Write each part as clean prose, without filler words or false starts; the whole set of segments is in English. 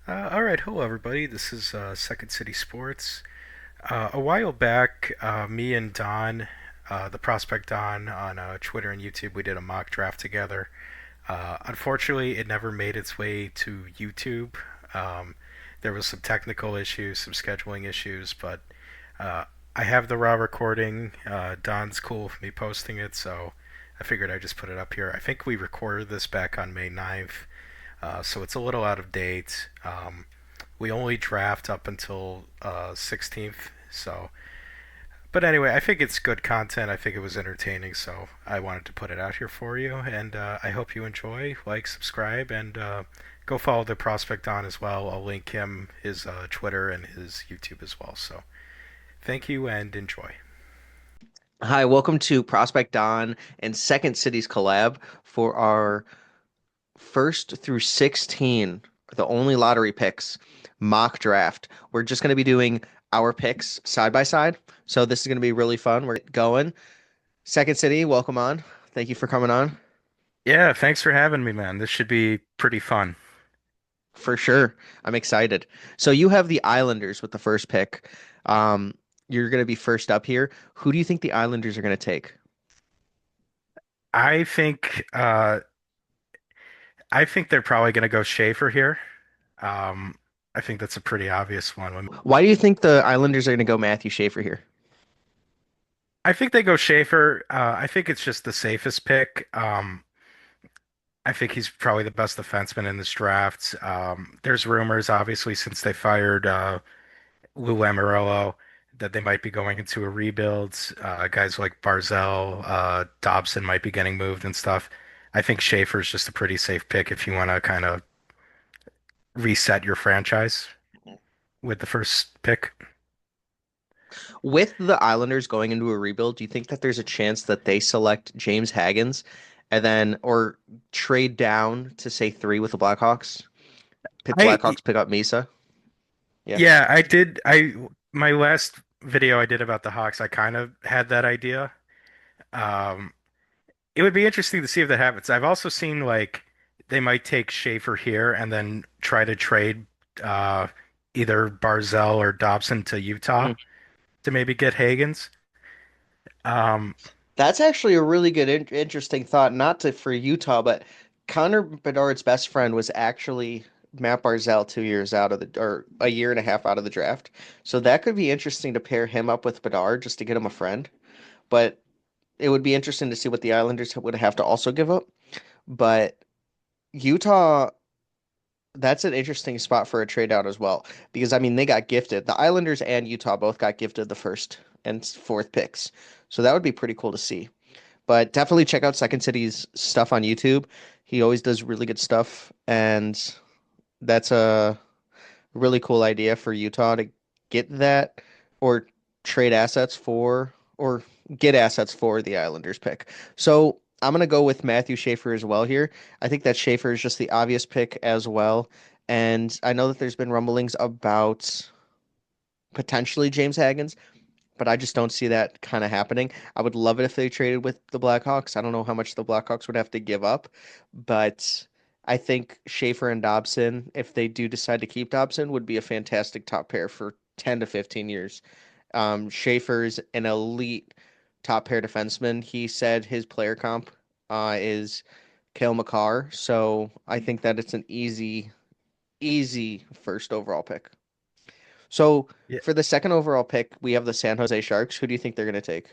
All right, hello everybody. This is Second City Sports. A while back, me and Don, the Prospect Don, on Twitter and YouTube, we did a mock draft together. Unfortunately, it never made its way to YouTube. Um, there was some technical issues, some scheduling issues, but uh, I have the raw recording. Don's cool with me posting it, so I figured I'd just put it up here. I think we recorded this back on May 9th, so it's a little out of date. We only draft up until 16th, so. But anyway, I think it's good content. I think it was entertaining, so I wanted to put it out here for you, and I hope you enjoy. Like, subscribe, and go follow the Prospect on as well. I'll link him his Twitter and his YouTube as well. So thank you and enjoy. Hi, welcome to Prospect Don and Second Cities collab for our first through 16, the only lottery picks mock draft. We're just going to be doing our picks side by side. So this is going to be really fun. We're going. Second City, welcome on. Thank you for coming on. Yeah, thanks for having me, man. This should be pretty fun. For sure. I'm excited. So you have the Islanders with the first pick. Um, you're going to be first up here. Who do you think the Islanders are going to take? I think uh, I think they're probably going to go Schaefer here. Um, I think that's a pretty obvious one. Why do you think the Islanders are going to go Matthew Schaefer here? I think they go Schaefer. I think it's just the safest pick. I think he's probably the best defenseman in this draft. There's rumors, obviously, since they fired Lou Lamoriello, that they might be going into a rebuild. Guys like Barzell, Dobson might be getting moved and stuff. I think Schaefer's just a pretty safe pick if you want to kind of reset your franchise with the first pick. With the Islanders going into a rebuild, do you think that there's a chance that they select James Haggins and then or trade down to say three with the Blackhawks? I Blackhawks pick up Misa. Yeah. Yeah, I did. I My last video I did about the Hawks, I kind of had that idea. Um, it would be interesting to see if that happens. I've also seen like they might take Schaefer here and then try to trade uh, either Barzell or Dobson to Utah Mm. to maybe get Hagens. Um, That's actually a really good, interesting thought. Not to for Utah, but Connor Bedard's best friend was actually Matt Barzell 2 years out of the, or a year and a half out of the draft. So that could be interesting to pair him up with Bedard just to get him a friend. But it would be interesting to see what the Islanders would have to also give up. But Utah, that's an interesting spot for a trade out as well. Because I mean they got gifted. The Islanders and Utah both got gifted the first and fourth picks. So that would be pretty cool to see. But definitely check out Second City's stuff on YouTube. He always does really good stuff, and that's a really cool idea for Utah to get that or trade assets for or get assets for the Islanders pick. So I'm gonna go with Matthew Schaefer as well here. I think that Schaefer is just the obvious pick as well. And I know that there's been rumblings about potentially James Haggins, but I just don't see that kind of happening. I would love it if they traded with the Blackhawks. I don't know how much the Blackhawks would have to give up, but I think Schaefer and Dobson, if they do decide to keep Dobson, would be a fantastic top pair for 10 to 15 years. Schaefer's an elite top pair defenseman. He said his player comp is Kale McCarr, so I think that it's an easy first overall pick. So yeah, for the second overall pick, we have the San Jose Sharks. Who do you think they're going to take?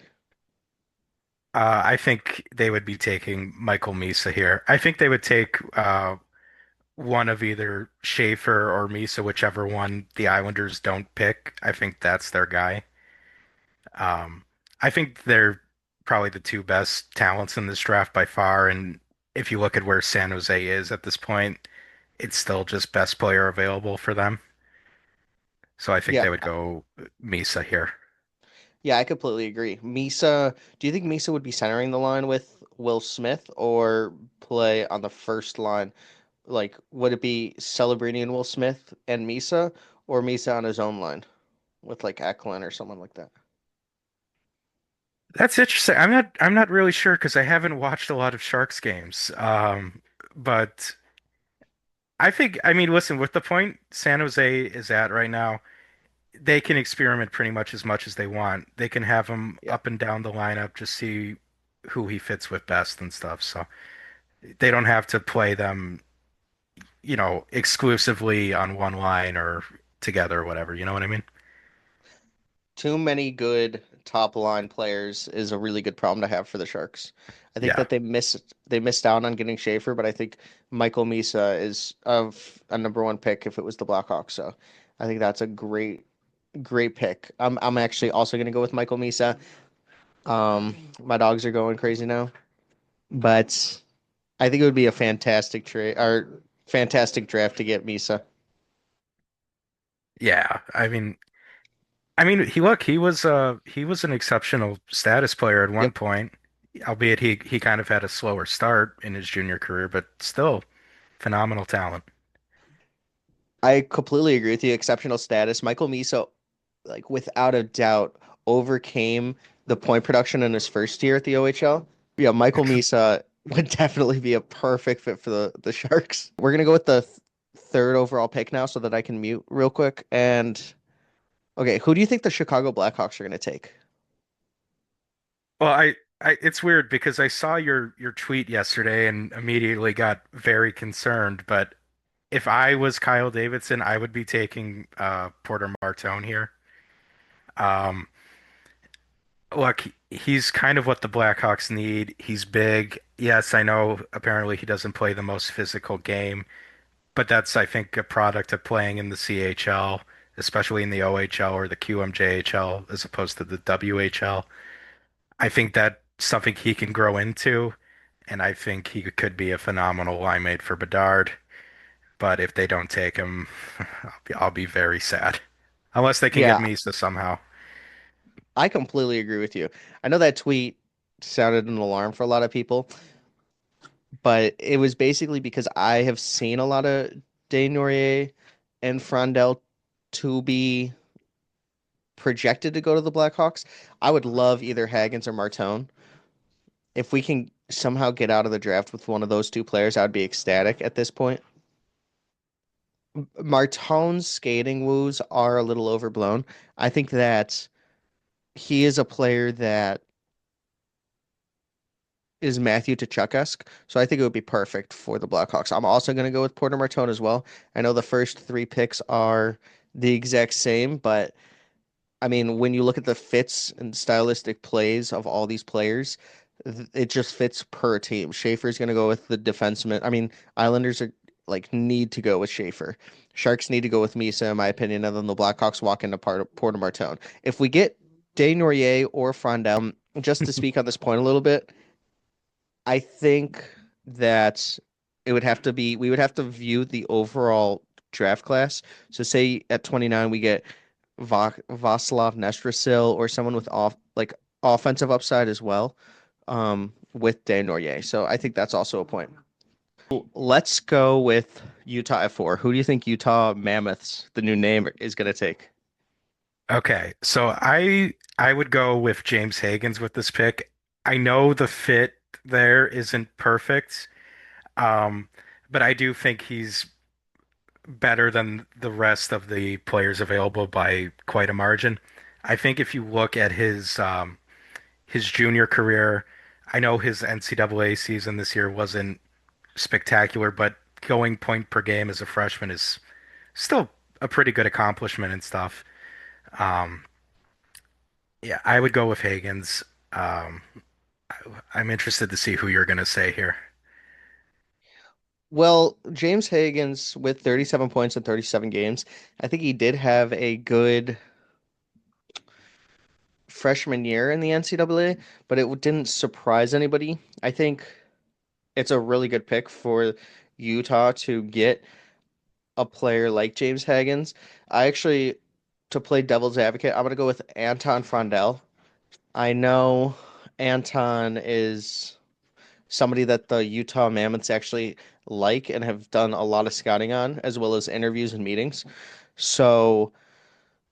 I think they would be taking Michael Misa here. I think they would take one of either Schaefer or Misa, whichever one the Islanders don't pick. I think that's their guy. Um, I think they're probably the two best talents in this draft by far. And if you look at where San Jose is at this point, it's still just best player available for them. So I think Yeah, they would go Misa here. yeah, I completely agree. Misa, do you think Misa would be centering the line with Will Smith or play on the first line? Like, would it be Celebrini and Will Smith and Misa, or Misa on his own line with like Eklund or someone like that? That's interesting. I'm not really sure because I haven't watched a lot of Sharks games. But I mean, listen, with the point San Jose is at right now, they can experiment pretty much as they want. They can have him Yeah. up and down the lineup, just see who he fits with best and stuff. So they don't have to play them, exclusively on one line or together or whatever. You know what I mean? Too many good top line players is a really good problem to have for the Sharks. I think Yeah. that they missed out on getting Schaefer, but I think Michael Misa is of a number one pick if it was the Blackhawks. So I think that's a great pick. I'm actually also gonna go with Michael Misa. My dogs are going crazy now, but I think it would be a fantastic trade or fantastic draft to get Misa. Yeah. I mean, he was an exceptional status player at one Yep. point, albeit he kind of had a slower start in his junior career, but still phenomenal talent. I completely agree with you. Exceptional status. Michael Misa, like without a doubt, overcame the point production in his first year at the OHL. Yeah, Michael Ex Misa would definitely be a perfect fit for the Sharks. We're gonna go with the third overall pick now, so that I can mute real quick. And okay, who do you think the Chicago Blackhawks are gonna take? Well, it's weird because I saw your tweet yesterday and immediately got very concerned, but if I was Kyle Davidson, I would be taking Porter Martone here. Um, Look, he's kind of what the Blackhawks need. He's big. Yes, I know apparently he doesn't play the most physical game, but that's, I think, a product of playing in the CHL, especially in the OHL or the QMJHL as opposed to the WHL. I think that's something he can grow into, and I think he could be a phenomenal line mate for Bedard. But if they don't take him, I'll be very sad. Unless they can get Yeah, Misa somehow. I completely agree with you. I know that tweet sounded an alarm for a lot of people, but it was basically because I have seen a lot of Desnoyers and Frondel to be projected to go to the Blackhawks. I would love either Haggins or Martone. If we can somehow get out of the draft with one of those two players, I would be ecstatic at this point. Martone's skating woes are a little overblown. I think that he is a player that is Matthew Tkachuk-esque, so I think it would be perfect for the Blackhawks. I'm also going to go with Porter Martone as well. I know the first three picks are the exact same, but I mean, when you look at the fits and stylistic plays of all these players, it just fits per team. Schaefer's going to go with the defenseman. I mean, Islanders are like need to go with Schaefer. Sharks need to go with Misa, in my opinion, and then the Blackhawks walk into Porter Martone. If we get Desnoyers or Frondel, just to speak on this point a little bit, I think that it would have to be we would have to view the overall draft class. So say at 29 we get Vaslav Nestrasil or someone with offensive upside as well, with Desnoyers. So I think that's also a point. Let's go with Utah at four. Who do you think Utah Mammoths, the new name, is going to take? Okay, so I would go with James Higgins with this pick. I know the fit there isn't perfect, um, but I do think he's better than the rest of the players available by quite a margin. I think if you look at his junior career, I know his NCAA season this year wasn't spectacular, but going point per game as a freshman is still a pretty good accomplishment and stuff. Um, yeah, I would go with Higgins. Um, I'm interested to see who you're going to say here. Well, James Higgins with 37 points in 37 games, I think he did have a good freshman year in the NCAA, but it didn't surprise anybody. I think it's a really good pick for Utah to get a player like James Higgins. I actually, to play devil's advocate, I'm going to go with Anton Frondel. I know Anton is somebody that the Utah Mammoths actually like and have done a lot of scouting on, as well as interviews and meetings. So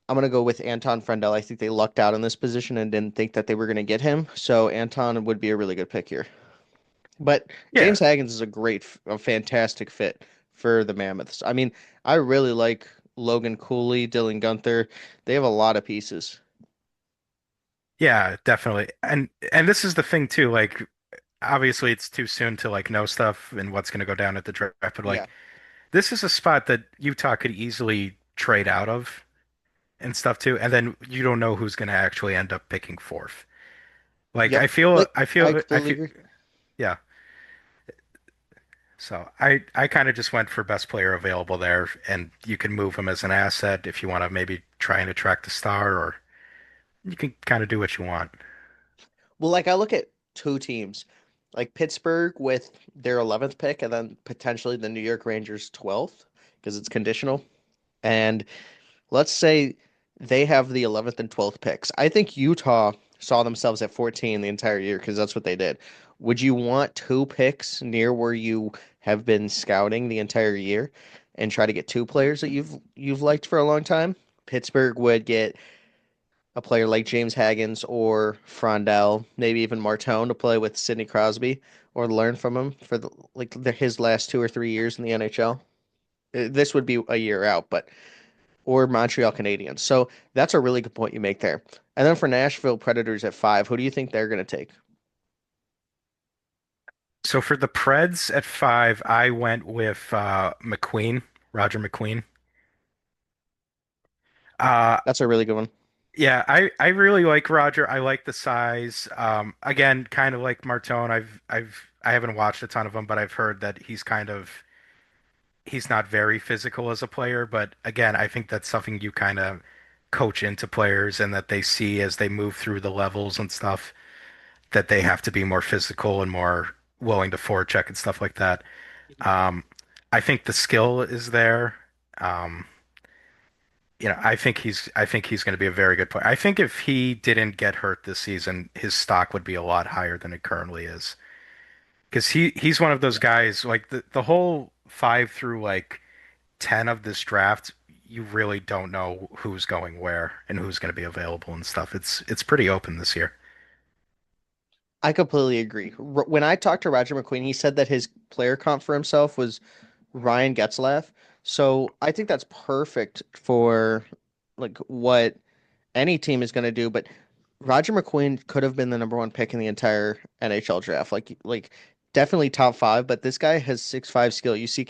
I'm going to go with Anton Frondel. I think they lucked out in this position and didn't think that they were going to get him. So Anton would be a really good pick here. But Yeah, James Higgins is a fantastic fit for the Mammoths. I mean, I really like Logan Cooley, Dylan Gunther. They have a lot of pieces. Yeah, definitely. And this is the thing too, like obviously it's too soon to like know stuff and what's going to go down at the draft, but Yeah. like this is a spot that Utah could easily trade out of and stuff too, and then you don't know who's going to actually end up picking fourth. Like Yep. Like I I completely feel agree. yeah. So I kind of just went for best player available there, and you can move him as an asset if you want to maybe try and attract a star, or you can kind of do what you want. Well, like I look at two teams, like Pittsburgh with their 11th pick and then potentially the New York Rangers 12th because it's conditional. And let's say they have the 11th and 12th picks. I think Utah saw themselves at 14 the entire year because that's what they did. Would you want two picks near where you have been scouting the entire year and try to get two players that you've liked for a long time? Pittsburgh would get a player like James Haggins or Frondell, maybe even Martone to play with Sidney Crosby or learn from him for his last 2 or 3 years in the NHL. This would be a year out, but or Montreal Canadiens. So that's a really good point you make there. And then for Nashville Predators at 5, who do you think they're going to take? So for the Preds at five, I went with McQueen, Roger McQueen. Uh, That's a really good one. yeah, I really like Roger. I like the size. Again, kind of like Martone. I haven't watched a ton of him, but I've heard that he's not very physical as a player. But again, I think that's something you kind of coach into players and that they see as they move through the levels and stuff, that they have to be more physical and more willing to forecheck and stuff like that. Um, I think the skill is there. Um, I think he's going to be a very good player. I think if he didn't get hurt this season, his stock would be a lot higher than it currently is. Because he's one of those Yeah. guys like the whole 5 through 10 of this draft, you really don't know who's going where and who's going to be available and stuff. It's pretty open this year. I completely agree. When I talked to Roger McQueen, he said that his player comp for himself was Ryan Getzlaf. So I think that's perfect for like what any team is going to do. But Roger McQueen could have been the number one pick in the entire NHL draft. Like definitely top five, but this guy has 6'5" skill. You see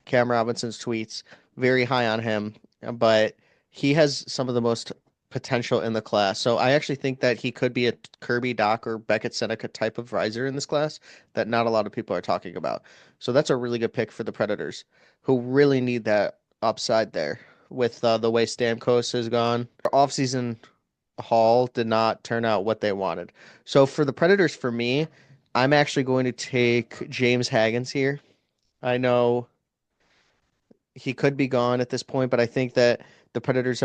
Cam Robinson's tweets, very high on him, but he has some of the most potential in the class. So I actually think that he could be a Kirby Doc or Beckett Seneca type of riser in this class that not a lot of people are talking about. So that's a really good pick for the Predators, who really need that upside there with the way Stamkos has gone. Offseason haul did not turn out what they wanted. So for the Predators, for me, I'm actually going to take James Haggins here. I know he could be gone at this point, but I think that the Predators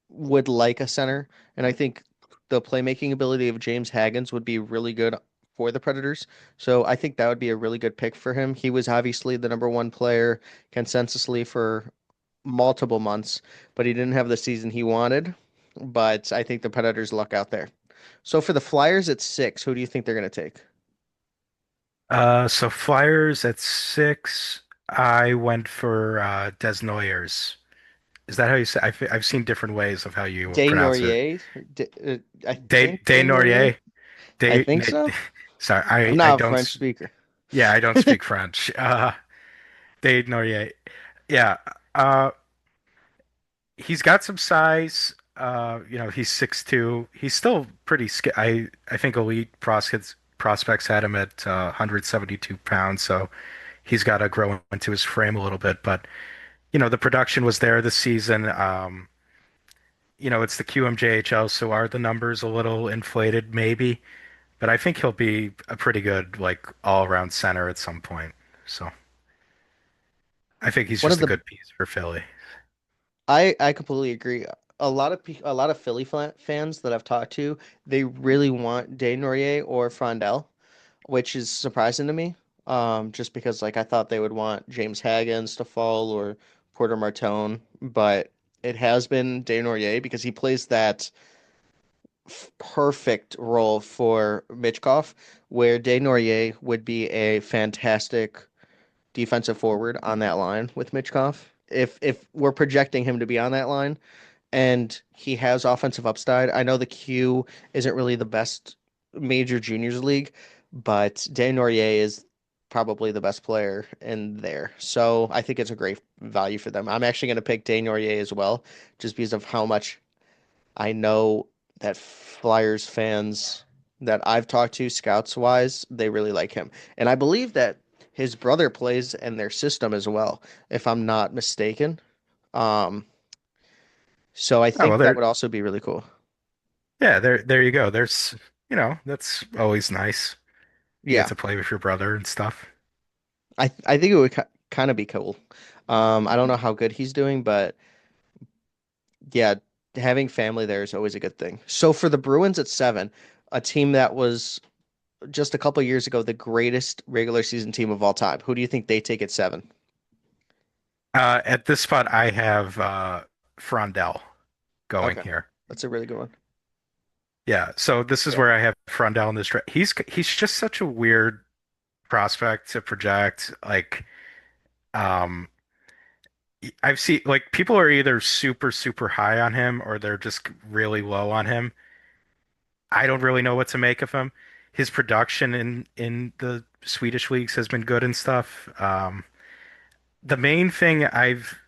would like a center, and I think the playmaking ability of James Haggins would be really good for the Predators. So I think that would be a really good pick for him. He was obviously the number one player consensusly for multiple months, but he didn't have the season he wanted. But I think the Predators luck out there. So for the Flyers at 6, who do you think they're going to take? So Flyers at 6, I went for Desnoyers. Is that how you say? I've seen different ways of how you Day pronounce it. Norier? I think Day Day Norier. Norier. I Day. think so. Sorry, I'm I not a don't. French speaker. Yeah, I don't speak French. Day Norier. Yeah. Uh, he's got some size. He's 6'2". He's still pretty I think elite prospects had him at 172 pounds, so he's got to grow into his frame a little bit. But the production was there this season. It's the QMJHL, so are the numbers a little inflated, maybe? But I think he'll be a pretty good, like, all-around center at some point. So I think he's One of just a the good piece for Philly. I completely agree. A lot of fans that I've talked to, they really want Day Norier or Frondell, which is surprising to me. Just because like I thought they would want James Haggins to fall or Porter Martone, but it has been Day Norier because he plays that perfect role for Mitchkov, where Day Norier would be a fantastic defensive forward on that line with Mitchkov. If we're projecting him to be on that line and he has offensive upside, I know the Q isn't really the best major juniors league, but Dan Norier is probably the best player in there. So I think it's a great value for them. I'm actually going to pick Dan Norier as well, just because of how much I know that Flyers fans that I've talked to, scouts wise, they really like him. And I believe that his brother plays in their system as well, if I'm not mistaken. Um, so I Oh well, think that there. would also be really cool. Yeah, there you go. That's always nice. You get Yeah, to play with your brother and stuff. I think it would kind of be cool. I don't know how good he's doing, but yeah, having family there is always a good thing. So for the Bruins at 7, a team that was just a couple years ago the greatest regular season team of all time. Who do you think they take at 7? At this spot, I have Frondell going Okay, here. that's a really good one. Yeah, so this is Yeah. where I have Frondell in this draft. He's just such a weird prospect to project. Um, I've seen like people are either super high on him or they're just really low on him. I don't really know what to make of him. His production in the Swedish leagues has been good and stuff. The main thing I've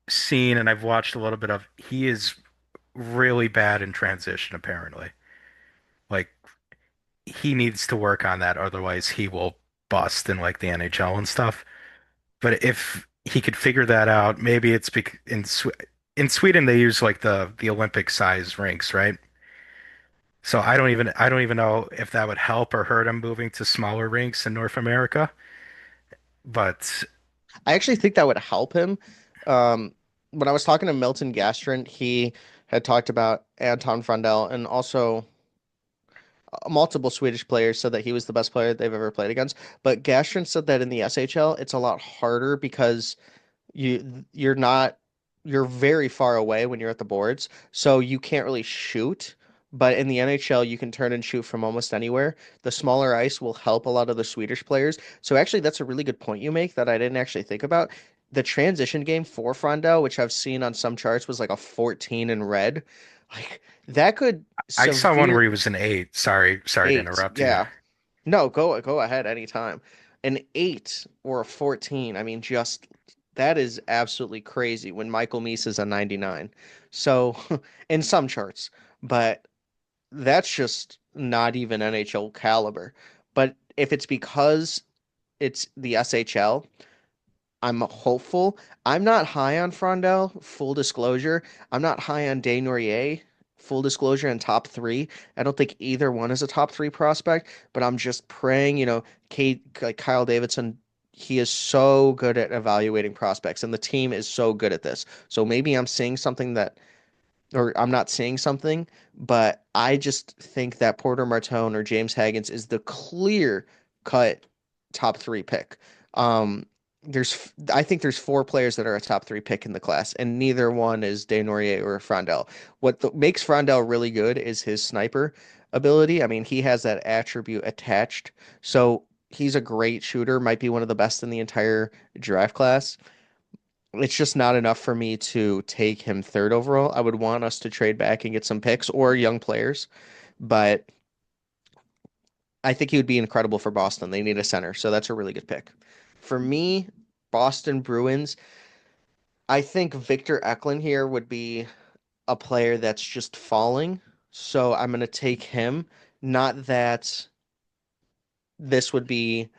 seen and I've watched a little bit of, he is really bad in transition, apparently. Like he needs to work on that, otherwise he will bust in like the NHL and stuff. But if he could figure that out, maybe it's in Sweden they use like the Olympic size rinks, right? So I don't even know if that would help or hurt him moving to smaller rinks in North America. But I actually think that would help him. Um, when I was talking to Milton Gastrin, he had talked about Anton Frondell and also multiple Swedish players said that he was the best player they've ever played against. But Gastrin said that in the SHL, it's a lot harder because you're not you're very far away when you're at the boards, so you can't really shoot. But in the NHL, you can turn and shoot from almost anywhere. The smaller ice will help a lot of the Swedish players. So actually, that's a really good point you make that I didn't actually think about. The transition game for Frondell, which I've seen on some charts, was like a 14 in red. Like that could I saw one severe where he was an eight. Sorry to eight. interrupt you. Yeah. No, go ahead anytime. An 8 or a 14, I mean, just that is absolutely crazy when Michael Meese is a 99. So, in some charts, but that's just not even NHL caliber. But if it's because it's the SHL, I'm hopeful. I'm not high on Frondell, full disclosure. I'm not high on Day Norier, full disclosure, in top 3. I don't think either one is a top 3 prospect, but I'm just praying, Kate, like Kyle Davidson, he is so good at evaluating prospects, and the team is so good at this. So maybe I'm seeing something that, or I'm not seeing something, but I just think that Porter Martone or James Haggins is the clear cut top 3 pick. I think there's 4 players that are a top 3 pick in the class, and neither one is Desnoyers or Frondell. Makes Frondell really good is his sniper ability. I mean, he has that attribute attached, so he's a great shooter, might be one of the best in the entire draft class. It's just not enough for me to take him third overall. I would want us to trade back and get some picks or young players, but I think he would be incredible for Boston. They need a center, so that's a really good pick. For me, Boston Bruins, I think Victor Eklund here would be a player that's just falling, so I'm going to take him. Not that this would be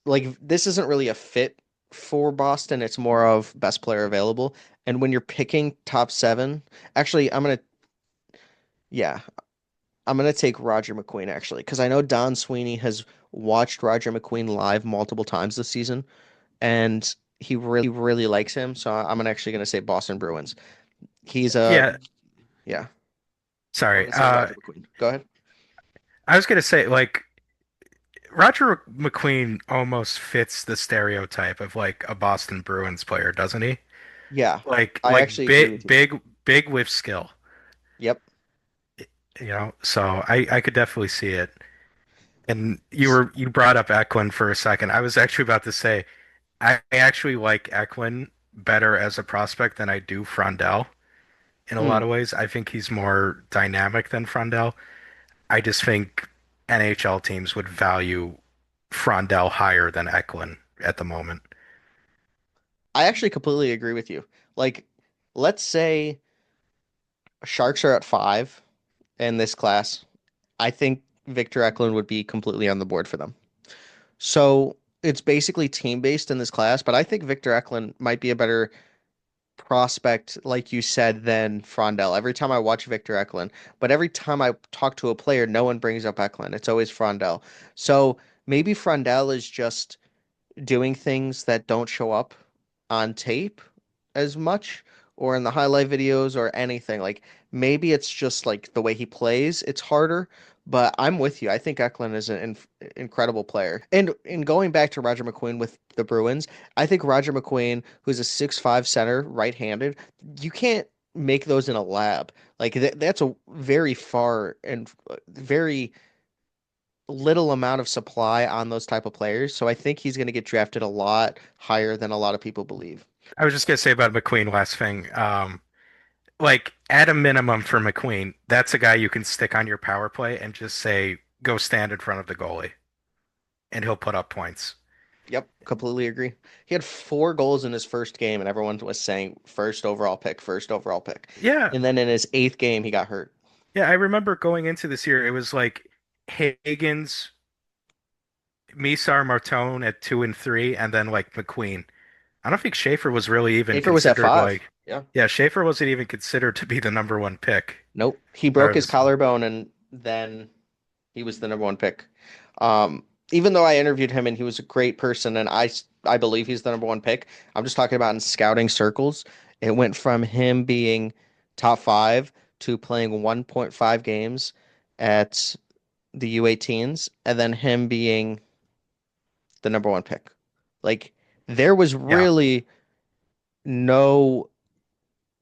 like this isn't really a fit for Boston. It's more of best player available. And when you're picking top 7, actually, yeah, I'm gonna take Roger McQueen actually because I know Don Sweeney has watched Roger McQueen live multiple times this season, and he really likes him. So actually gonna say Boston Bruins. He's a Yeah, yeah. I'm sorry. gonna say Roger McQueen. Go ahead. I was gonna say like Roger McQueen almost fits the stereotype of like a Boston Bruins player, doesn't he? Yeah, I Like actually agree with you. big with skill, Yep. So I could definitely see it. And S- you brought up Eklund for a second. I was actually about to say I actually like Eklund better as a prospect than I do Frondell in a Hmm. lot of ways. I think he's more dynamic than Frondell. I just think NHL teams would value Frondell higher than Eklund at the moment. I actually completely agree with you. Like, let's say Sharks are at 5 in this class. I think Victor Eklund would be completely on the board for them. So it's basically team based in this class, but I think Victor Eklund might be a better prospect, like you said, than Frondell. Every time I watch Victor Eklund, but every time I talk to a player, no one brings up Eklund. It's always Frondell. So maybe Frondell is just doing things that don't show up on tape as much or in the highlight videos or anything. Like maybe it's just like the way he plays, it's harder. But I'm with you. I think Eklund is an incredible player. And in going back to Roger McQueen with the Bruins, I think Roger McQueen, who's a 6'5" center, right-handed, you can't make those in a lab. Like that's a very far and very little amount of supply on those type of players. So I think he's going to get drafted a lot higher than a lot of people believe. I was just gonna say about McQueen last thing. Like at a minimum for McQueen, that's a guy you can stick on your power play and just say, go stand in front of the goalie, and he'll put up points. Yep, completely agree. He had 4 goals in his first game, and everyone was saying first overall pick, first overall pick. Yeah, And then in his eighth game, he got hurt. yeah, I remember going into this year, it was like Higgins, Misar, Martone at 2 and 3, and then like McQueen. I don't think Schaefer was really even Schaefer was at considered 5. like, Yeah. yeah, Schaefer wasn't even considered to be the number one pick. Nope. He broke Or his this, collarbone, and then he was the number one pick. Even though I interviewed him and he was a great person, and I believe he's the number one pick. I'm just talking about in scouting circles. It went from him being top 5 to playing 1.5 games at the U18s, and then him being the number one pick. Like there was yeah, really no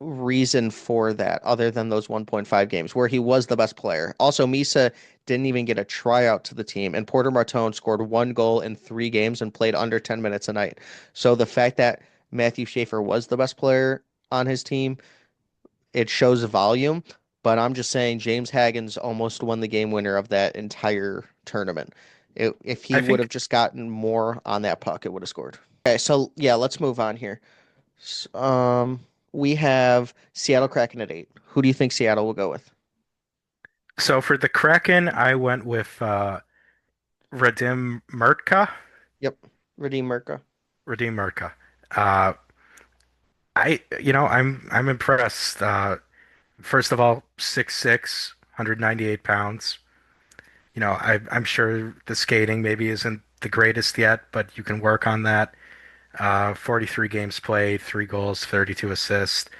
reason for that other than those 1.5 games where he was the best player. Also, Misa didn't even get a tryout to the team, and Porter Martone scored 1 goal in 3 games and played under 10 minutes a night. So the fact that Matthew Schaefer was the best player on his team, it shows volume. But I'm just saying James Haggins almost won the game winner of that entire tournament. If he I would have think just gotten more on that puck, it would have scored. Okay, so yeah, let's move on here. Um, we have Seattle Kraken at 8. Who do you think Seattle will go with? so. For the Kraken, I went with Radim Murtka. Yep, Radim Merca. Radim Murtka. Uh, I'm impressed. First of all, 6'6", 198 pounds. I'm sure the skating maybe isn't the greatest yet, but you can work on that. 43 games played, 3 goals, 32 assists.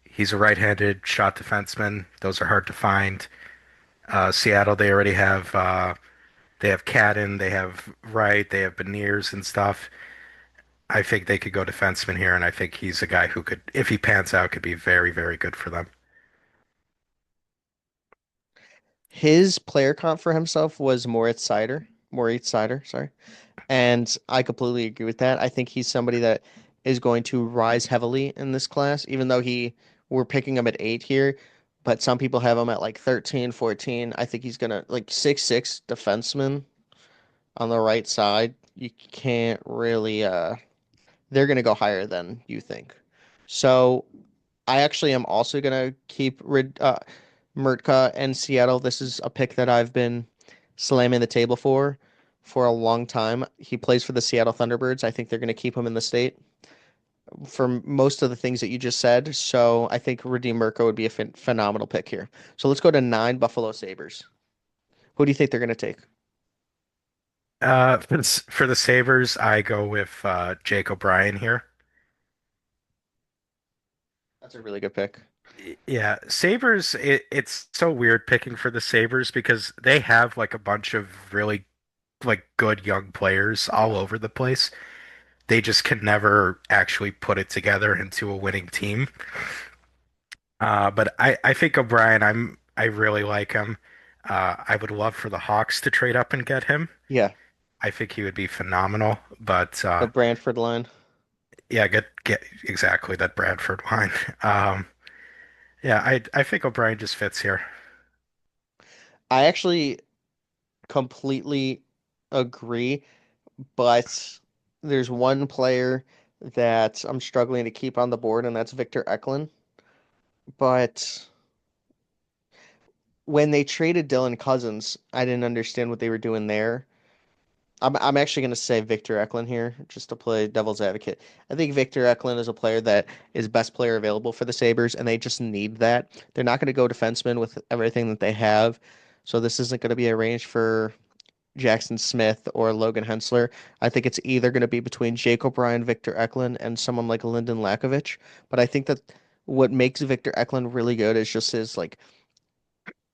He's a right-handed shot defenseman. Those are hard to find. Seattle, they have Cadden, they have Wright, they have Beniers and stuff. I think they could go defenseman here, and I think he's a guy who could, if he pans out, could be very, very good for them. His player comp for himself was Moritz Seider, sorry. And I completely agree with that. I think he's somebody that is going to rise heavily in this class, even though we're picking him at 8 here, but some people have him at like 13, 14. I think he's gonna like 6'6" defenseman on the right side. You can't really they're gonna go higher than you think. So I actually am also gonna keep Murtka and Seattle. This is a pick that I've been slamming the table for a long time. He plays for the Seattle Thunderbirds. I think they're gonna keep him in the state for most of the things that you just said. So I think Radim Murtka would be a phenomenal pick here. So let's go to 9 Buffalo Sabres. Who do you think they're gonna take? For the Sabres, I go with Jake O'Brien here. That's a really good pick. Yeah, Sabres, it's so weird picking for the Sabres because they have like a bunch of really like good young players all over the place. They just can never actually put it together into a winning team. But I think O'Brien, I really like him. I would love for the Hawks to trade up and get him. Yeah, I think he would be phenomenal. But the Brantford line. Yeah, get exactly that Bradford line. Um, yeah, I think O'Brien just fits here. I actually completely agree, but there's one player that I'm struggling to keep on the board, and that's Victor Eklund. But when they traded Dylan Cousins, I didn't understand what they were doing there. I'm actually going to say Victor Eklund here, just to play devil's advocate. I think Victor Eklund is a player that is best player available for the Sabres, and they just need that. They're not going to go defenseman with everything that they have, so this isn't going to be arranged for Jackson Smith or Logan Hensler. I think it's either going to be between Jake O'Brien, Victor Eklund, and someone like Lyndon Lakovich. But I think that what makes Victor Eklund really good is just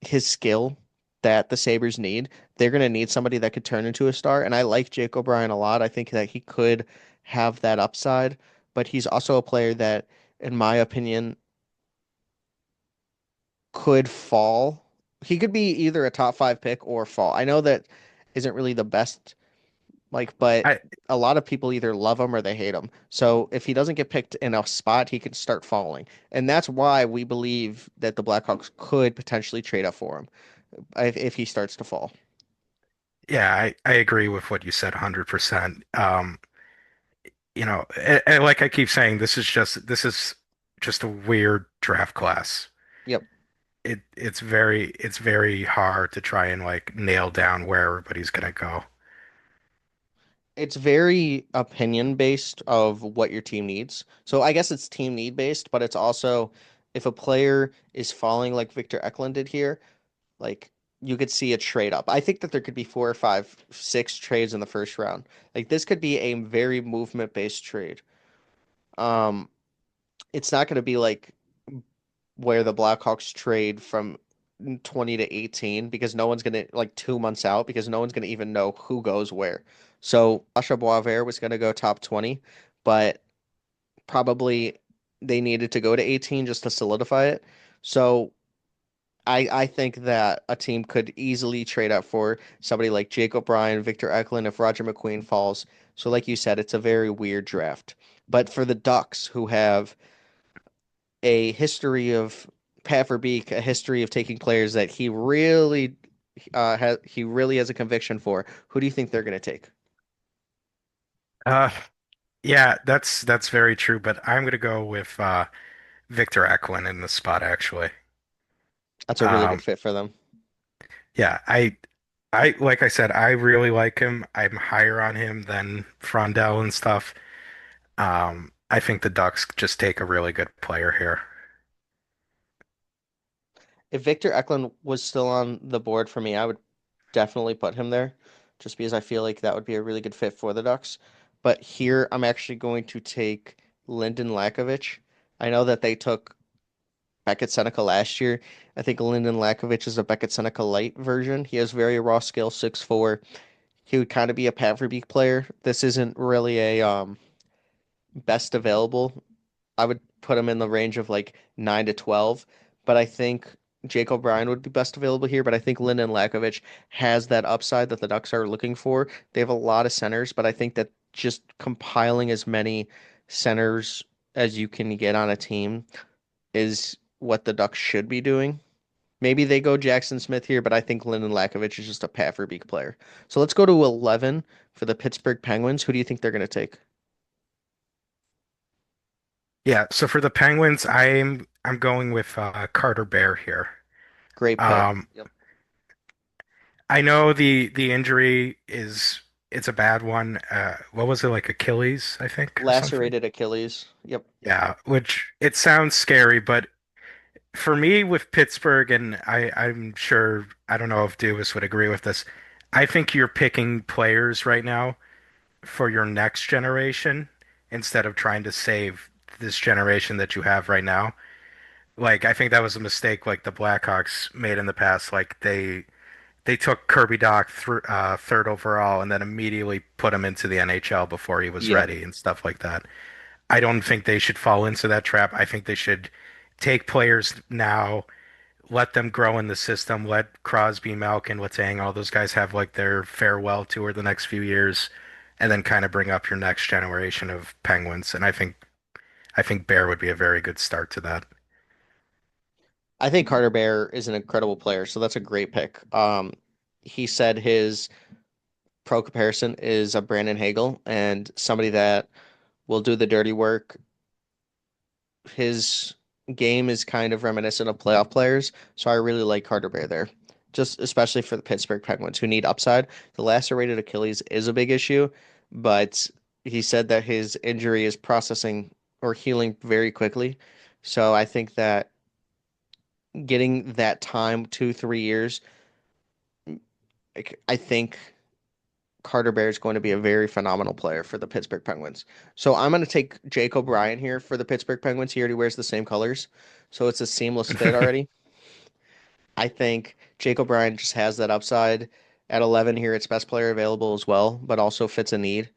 his skill that the Sabres need. They're going to need somebody that could turn into a star. And I like Jake O'Brien a lot. I think that he could have that upside, but he's also a player that, in my opinion, could fall. He could be either a top five pick or fall. I know that isn't really the best, but I a lot of people either love him or they hate him. So if he doesn't get picked in a spot, he could start falling. And that's why we believe that the Blackhawks could potentially trade up for him if he starts to fall. yeah, I agree with what you said 100%. Like I keep saying, this is just a weird draft class. Yep. It's very hard to try and like nail down where everybody's gonna go. It's very opinion based of what your team needs. So I guess it's team need based, but it's also if a player is falling like Victor Eklund did here, like you could see a trade up. I think that there could be four or five, six trades in the first round. Like this could be a very movement based trade. Um, it's not going to be like where the Blackhawks trade from 20 to 18 because no one's going to like 2 months out because no one's going to even know who goes where. So Sasha Boisvert was going to go top 20, but probably they needed to go to 18 just to solidify it. So I think that a team could easily trade up for somebody like Jake O'Brien, Victor Eklund if Roger McQueen falls. So like you said, it's a very weird draft. But for the Ducks, who have a history of Pat Verbeek, a history of taking players that he really has a conviction for. Who do you think they're going to take? Uh, yeah, that's very true, but I'm gonna go with Victor Eklund in the spot actually. That's a really good Um, fit for them. yeah, I like I said, I really like him. I'm higher on him than Frondell and stuff. I think the Ducks just take a really good player here. If Victor Eklund was still on the board for me, I would definitely put him there, just because I feel like that would be a really good fit for the Ducks. But here, I'm actually going to take Lyndon Lakovich. I know that they took Beckett Seneca last year. I think Lyndon Lakovich is a Beckett Seneca light version. He has very raw skill, 6'4". He would kind of be a Pat Verbeek player. This isn't really a best available. I would put him in the range of like 9 to 12, but I think Jake O'Brien would be best available here, but I think Lyndon Lakovich has that upside that the Ducks are looking for. They have a lot of centers, but I think that just compiling as many centers as you can get on a team is what the Ducks should be doing. Maybe they go Jackson Smith here, but I think Lyndon Lakovich is just a Pat Verbeek player. So let's go to 11 for the Pittsburgh Penguins. Who do you think they're going to take? Yeah, so for the Penguins, I'm going with Carter Bear here. Great pick. Um, Yep. I know the injury it's a bad one. What was it like Achilles, I think, or something? Lacerated Achilles. Yep. Yeah, which it sounds scary, but for me with Pittsburgh, and I'm sure I don't know if Dubas would agree with this. I think you're picking players right now for your next generation instead of trying to save this generation that you have right now. Like I think that was a mistake like the Blackhawks made in the past. Like they took Kirby Doc third overall and then immediately put him into the NHL before he was Yep. ready and stuff like that. I don't think they should fall into that trap. I think they should take players now, let them grow in the system, let Crosby, Malkin, Letang, all those guys have like their farewell tour the next few years, and then kind of bring up your next generation of Penguins. And I think Bear would be a very good start to that. I think Carter Bear is an incredible player, so that's a great pick. He said his pro comparison is a Brandon Hagel and somebody that will do the dirty work. His game is kind of reminiscent of playoff players, so I really like Carter Bear there. Just especially for the Pittsburgh Penguins who need upside. The lacerated Achilles is a big issue, but he said that his injury is processing or healing very quickly. So I think that getting that time, 2, 3 years, I think Carter Bear is going to be a very phenomenal player for the Pittsburgh Penguins. So I'm going to take Jake O'Brien here for the Pittsburgh Penguins. He already wears the same colors, so it's a seamless fit already. I think Jake O'Brien just has that upside. At 11 here, it's best player available as well, but also fits a need.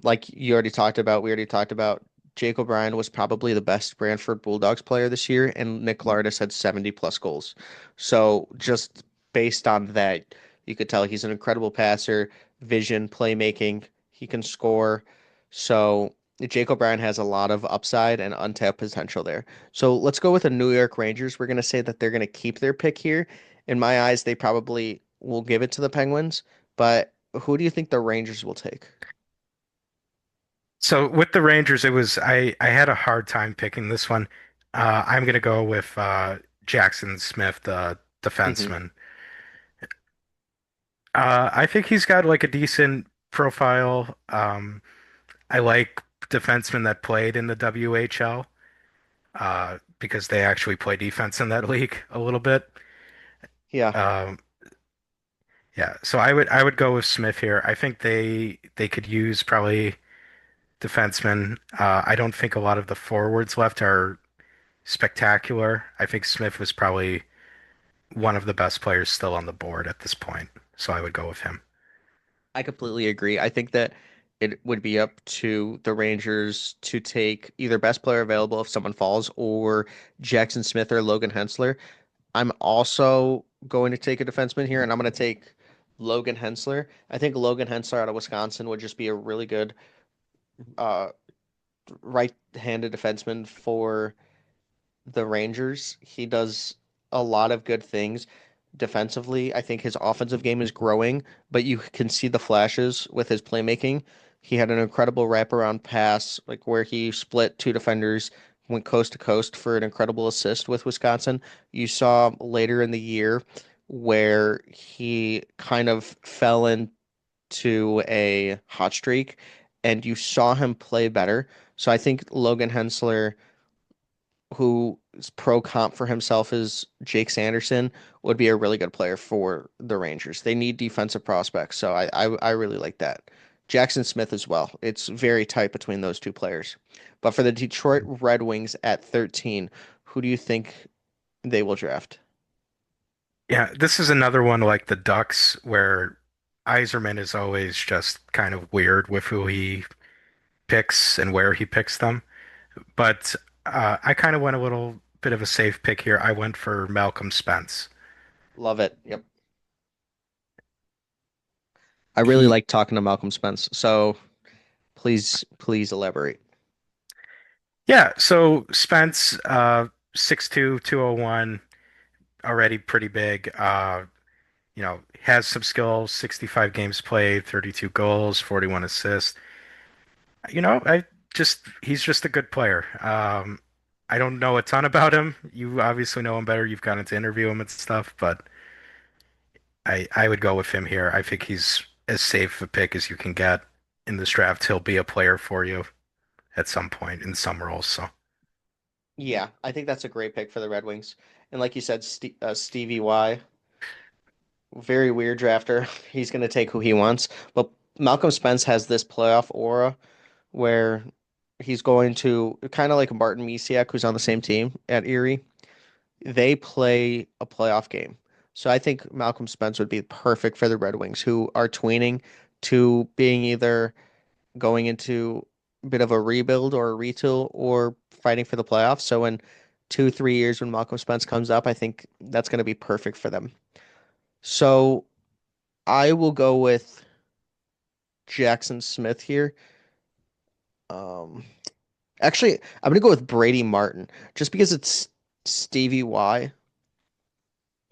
Like you already talked about, we already talked about, Jake O'Brien was probably the best Brantford Bulldogs player this year, and Nick Lardis had 70 plus goals. So just based on that, you could tell he's an incredible passer, vision, playmaking. He can score. So Jake O'Brien has a lot of upside and untapped potential there. So let's go with the New York Rangers. We're going to say that they're going to keep their pick here. In my eyes, they probably will give it to the Penguins, but who do you think the Rangers will take? So with the Rangers, I had a hard time picking this one. I'm gonna go with Jackson Smith, the Hmm. defenseman. I think he's got like a decent profile. I like defensemen that played in the WHL because they actually play defense in that league a little bit. Yeah, Um, yeah, so I would go with Smith here. I think they could use probably defensemen. I don't think a lot of the forwards left are spectacular. I think Smith was probably one of the best players still on the board at this point, so I would go with him. I completely agree. I think that it would be up to the Rangers to take either best player available if someone falls or Jackson Smith or Logan Hensler. I'm also going to take a defenseman here, and I'm going to take Logan Hensler. I think Logan Hensler out of Wisconsin would just be a really good uh, right-handed defenseman for the Rangers. He does a lot of good things defensively. I think his offensive game is growing, but you can see the flashes with his playmaking. He had an incredible wraparound pass, like where he split two defenders, went coast to coast for an incredible assist with Wisconsin. You saw later in the year where he kind of fell into a hot streak and you saw him play better. So I think Logan Hensler who's pro comp for himself is Jake Sanderson, would be a really good player for the Rangers. They need defensive prospects, so I really like that. Jackson Smith as well. It's very tight between those two players. But for the Detroit Red Wings at 13, who do you think they will draft? Yeah, this is another one like the Ducks where Iserman is always just kind of weird with who he picks and where he picks them. But I kind of went a little bit of a safe pick here. I went for Malcolm Spence. Love it. Yep. I really He, like talking to Malcolm Spence. So please elaborate. yeah, so Spence, 6'2", 201, already pretty big. Has some skills, 65 games played, 32 goals, 41 assists. He's just a good player. I don't know a ton about him. You obviously know him better. You've gotten to interview him and stuff, but I would go with him here. I think he's as safe a pick as you can get in this draft. He'll be a player for you at some point in some roles. So Yeah, I think that's a great pick for the Red Wings. And like you said, Stevie Y, very weird drafter. He's going to take who he wants. But Malcolm Spence has this playoff aura where he's going to kind of like Martin Misiak, who's on the same team at Erie. They play a playoff game. So I think Malcolm Spence would be perfect for the Red Wings, who are tweening to being either going into a bit of a rebuild or a retool or fighting for the playoffs. So in 2, 3 years when Malcolm Spence comes up, I think that's going to be perfect for them. So I will go with Jackson Smith here. Um, Actually, I'm gonna go with Brady Martin just because it's Stevie Y.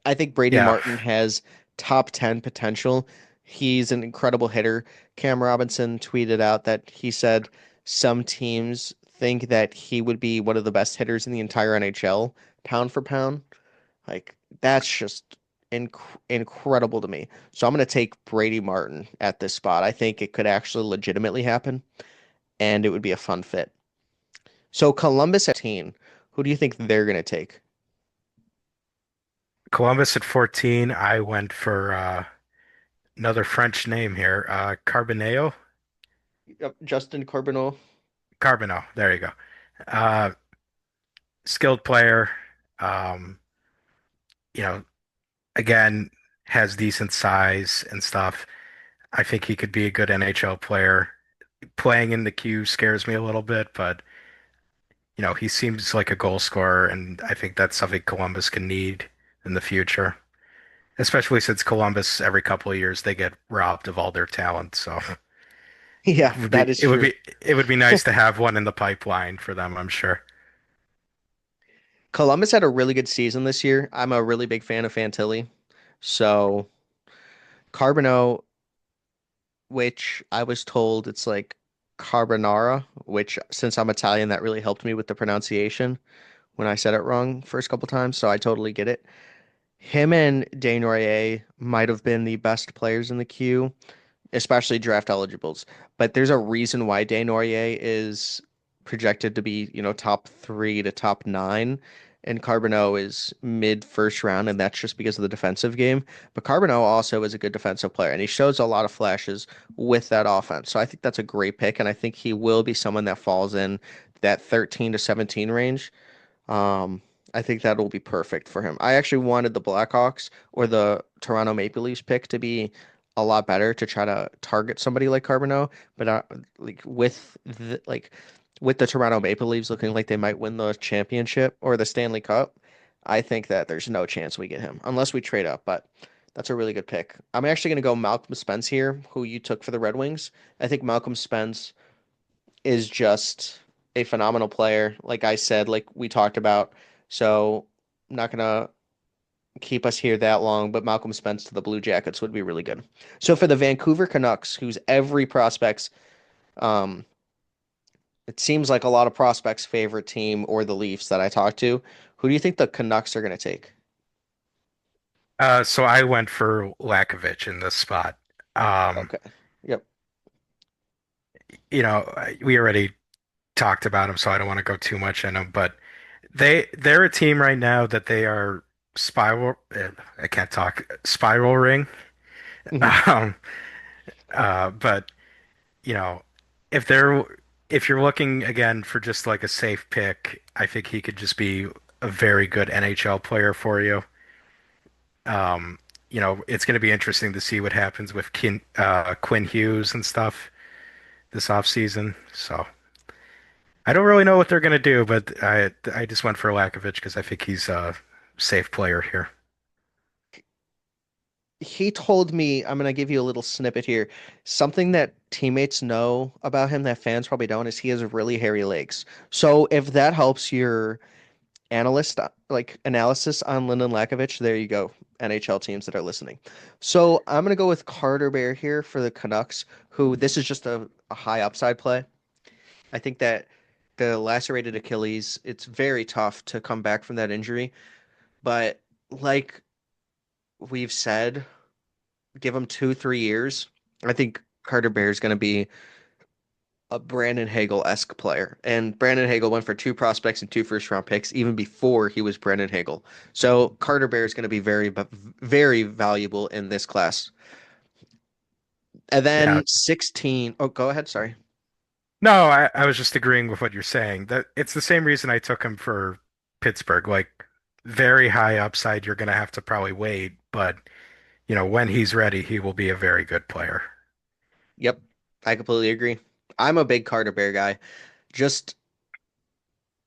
I think Brady Yeah, Martin has top 10 potential. He's an incredible hitter. Cam Robinson tweeted out that he said some teams think that he would be one of the best hitters in the entire NHL, pound for pound. Like, that's just incredible to me. So I'm going to take Brady Martin at this spot. I think it could actually legitimately happen, and it would be a fun fit. So Columbus at 14, who do you think they're going to take? Columbus at 14. I went for another French name here, Carboneo. Yep, Justin Corbino. Carbonell. There you go. Uh, Skilled player. Um, you know, again, has decent size and stuff. I think he could be a good NHL player. Playing in the queue scares me a little bit, but he seems like a goal scorer, and I think that's something Columbus can need in the future. Especially since Columbus, every couple of years, they get robbed of all their talent. So Yeah, it would be that is it would true. be it would be nice to have one in the pipeline for them, I'm sure. Columbus had a really good season this year. I'm a really big fan of Fantilli. So Carbonaro, which I was told it's like carbonara, which since I'm Italian, that really helped me with the pronunciation when I said it wrong first couple times. So I totally get it. Him and Desnoyers might have been the best players in the queue, especially draft eligibles. But there's a reason why Desnoyers is projected to be, top three to top nine, and Carbonneau is mid first round, and that's just because of the defensive game. But Carbonneau also is a good defensive player, and he shows a lot of flashes with that offense. So I think that's a great pick, and I think he will be someone that falls in that 13 to 17 range. Um, I think that'll be perfect for him. I actually wanted the Blackhawks or the Toronto Maple Leafs pick to be a lot better to try to target somebody like Carbonneau, but like with the Toronto Maple Leafs looking like they might win the championship or the Stanley Cup, I think that there's no chance we get him unless we trade up, but that's a really good pick. I'm actually going to go Malcolm Spence here, who you took for the Red Wings. I think Malcolm Spence is just a phenomenal player. Like I said, like we talked about. So I'm not gonna keep us here that long, but Malcolm Spence to the Blue Jackets would be really good. So for the Vancouver Canucks, who's every prospect's um it seems like a lot of prospects' favorite team or the Leafs that I talked to, who do you think the Canucks are gonna take? So I went for Lakovic in this spot. Um, Okay. Yep. we already talked about him, so I don't want to go too much in him, but they're a team right now that they are spiral. I can't talk spiral ring. Hmm. Um, but you know, if they're if you're looking again for just like a safe pick, I think he could just be a very good NHL player for you. Um, it's going to be interesting to see what happens with Quinn Hughes and stuff this offseason. So I don't really know what they're going to do, but I just went for Lakovic because I think he's a safe player here. He told me, I'm gonna give you a little snippet here. Something that teammates know about him that fans probably don't is he has really hairy legs. So if that helps your analysis on Lyndon Lakovic, there you go, NHL teams that are listening. So I'm gonna go with Carter Bear here for the Canucks, who this is just a high upside play. I think that the lacerated Achilles, it's very tough to come back from that injury, but like we've said, give him 2, 3 years. I think Carter Bear is going to be a Brandon Hagel-esque player. And Brandon Hagel went for two prospects and two first round picks even before he was Brandon Hagel. So Carter Bear is going to be very valuable in this class. And Yeah. then 16. Oh, go ahead. Sorry. No, I was just agreeing with what you're saying. That it's the same reason I took him for Pittsburgh. Like very high upside, you're going to have to probably wait, but when he's ready, he will be a very good player. Yep. I completely agree. I'm a big Carter Bear guy. Just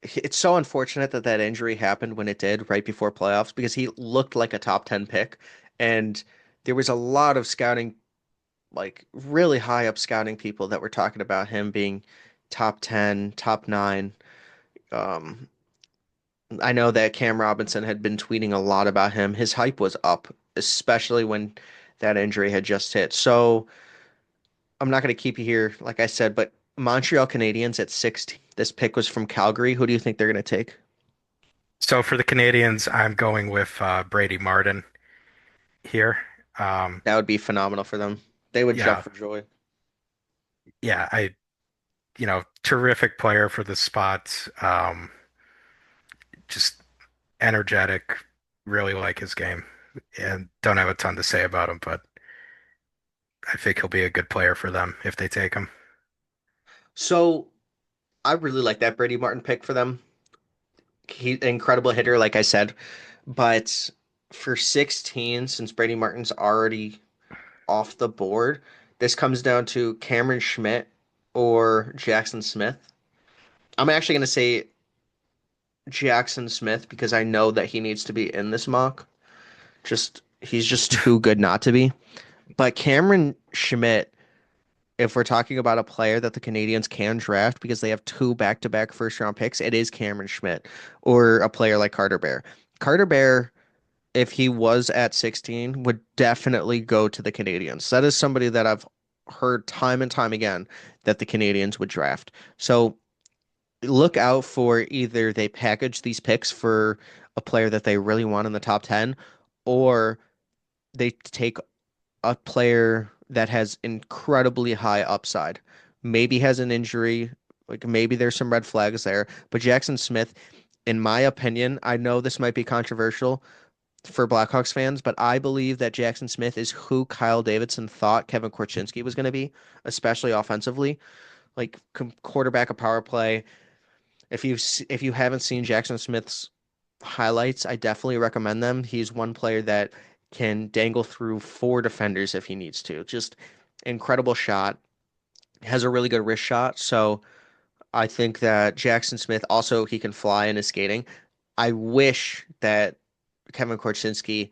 it's so unfortunate that that injury happened when it did right before playoffs because he looked like a top 10 pick and there was a lot of scouting like really high up scouting people that were talking about him being top 10, top 9. Um, I know that Cam Robinson had been tweeting a lot about him. His hype was up, especially when that injury had just hit. So I'm not going to keep you here, like I said, but Montreal Canadiens at 16. This pick was from Calgary. Who do you think they're going to take? So for the Canadians, I'm going with Brady Martin here. Um, That would be phenomenal for them. They would jump yeah, for joy. yeah, terrific player for the spot. Just energetic, really like his game, and don't have a ton to say about him, but I think he'll be a good player for them if they take him. So I really like that Brady Martin pick for them. He's an incredible hitter, like I said. But for 16, since Brady Martin's already off the board, this comes down to Cameron Schmidt or Jackson Smith. I'm actually going to say Jackson Smith because I know that he needs to be in this mock. Just he's just too good not to be. But Cameron Schmidt, if we're talking about a player that the Canadians can draft because they have two back-to-back first-round picks, it is Cameron Schmidt or a player like Carter Bear. Carter Bear, if he was at 16, would definitely go to the Canadians. That is somebody that I've heard time and time again that the Canadians would draft. So look out for either they package these picks for a player that they really want in the top 10, or they take a player that has incredibly high upside. Maybe has an injury, like maybe there's some red flags there. But Jackson Smith, in my opinion, I know this might be controversial for Blackhawks fans, but I believe that Jackson Smith is who Kyle Davidson thought Kevin Korchinski was going to be, especially offensively. Like quarterback a power play. If you haven't seen Jackson Smith's highlights, I definitely recommend them. He's one player that can dangle through four defenders if he needs to. Just incredible shot. Has a really good wrist shot. So I think that Jackson Smith also he can fly in his skating. I wish that Kevin Korchinski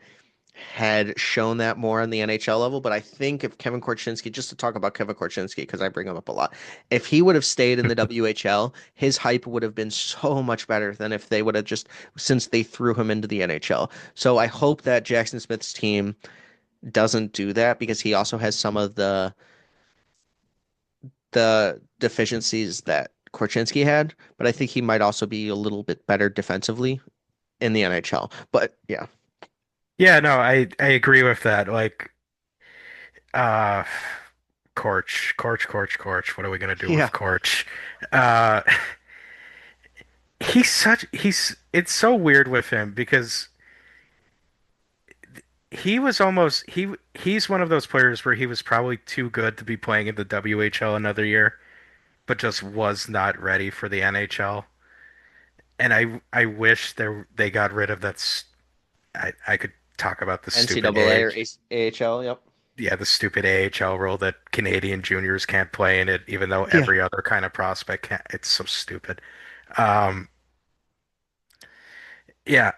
had shown that more on the NHL level, but I think if Kevin Korchinski, just to talk about Kevin Korchinski, because I bring him up a lot, if he would have stayed in the WHL, his hype would have been so much better than if they would have just, since they threw him into the NHL. So I hope that Jackson Smith's team doesn't do that because he also has some of the deficiencies that Korchinski had, but I think he might also be a little bit better defensively in the NHL. But yeah. Yeah, no, I agree with that. Like, uh, Corch. What are we gonna do Yeah. with Corch? Uh, it's so weird with him because he's one of those players where he was probably too good to be playing in the WHL another year, but just was not ready for the NHL. And I wish they got rid of I could talk about the stupid NCAA or AH AHL, yep. yeah, the stupid AHL rule that Canadian juniors can't play in it, even though Yeah. every other kind of prospect can. It's so stupid. Um, yeah,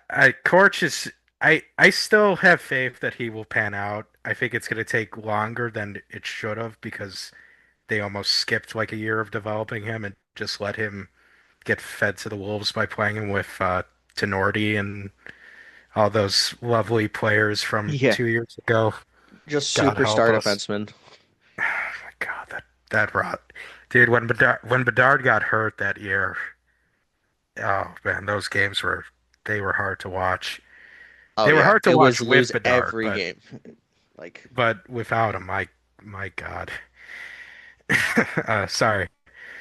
Corch is. I still have faith that he will pan out. I think it's going to take longer than it should have because they almost skipped like a year of developing him and just let him get fed to the wolves by playing him with Tenorti and all those lovely players from Yeah. 2 years ago. Just God help superstar us. defenseman. Oh my God, that rot, dude. When Bedard got hurt that year, oh man, those games were hard to watch. Oh They were yeah. hard to It was watch with lose Bedard, every game. Like without him, my God. Sorry,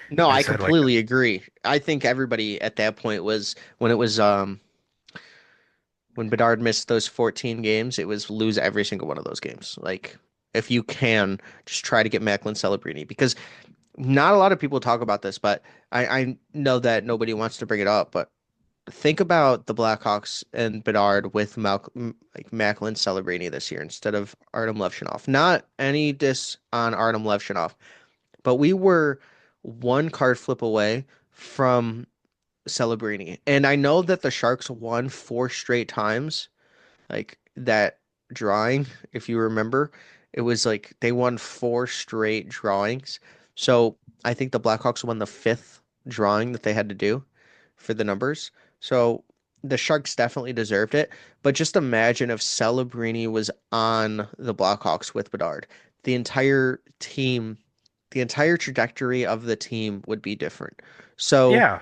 no, I I said like that. completely agree. I think everybody at that point was when it was when Bedard missed those 14 games, it was lose every single one of those games. Like if you can, just try to get Macklin Celebrini because not a lot of people talk about this, but I know that nobody wants to bring it up, but think about the Blackhawks and Bedard with like Macklin Celebrini this year instead of Artem Levshunov. Not any diss on Artem Levshunov, but we were one card flip away from Celebrini. And I know that the Sharks won four straight times, like that drawing, if you remember. It was like they won four straight drawings. So I think the Blackhawks won the fifth drawing that they had to do for the numbers. So the Sharks definitely deserved it. But just imagine if Celebrini was on the Blackhawks with Bedard. The entire team, the entire trajectory of the team would be different. So Yeah,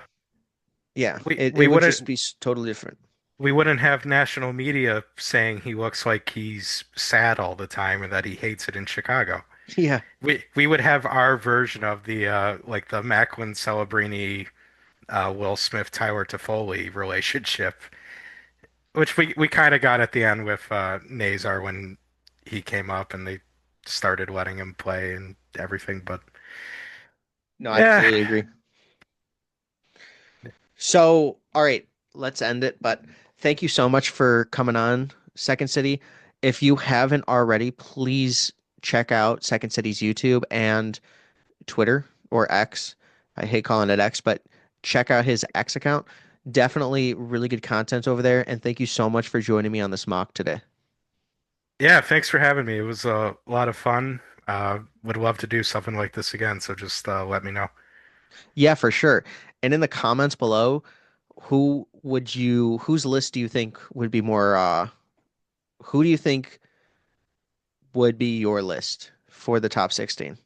yeah, we it we would just wouldn't be totally different. we wouldn't have national media saying he looks like he's sad all the time and that he hates it in Chicago. Yeah. We would have our version of the like the Macklin Celebrini Will Smith Tyler Toffoli relationship, which we kind of got at the end with Nazar when he came up and they started letting him play and everything. But No, I yeah, completely agree. So, all right, let's end it. But thank you so much for coming on, Second City. If you haven't already, please check out Second City's YouTube and Twitter or X. I hate calling it X, but check out his X account. Definitely really good content over there. And thank you so much for joining me on this mock today. yeah. Thanks for having me. It was a lot of fun. Would love to do something like this again. So just let me know. Yeah, for sure. And in the comments below, whose list do you think would be more, who do you think would be your list for the top 16?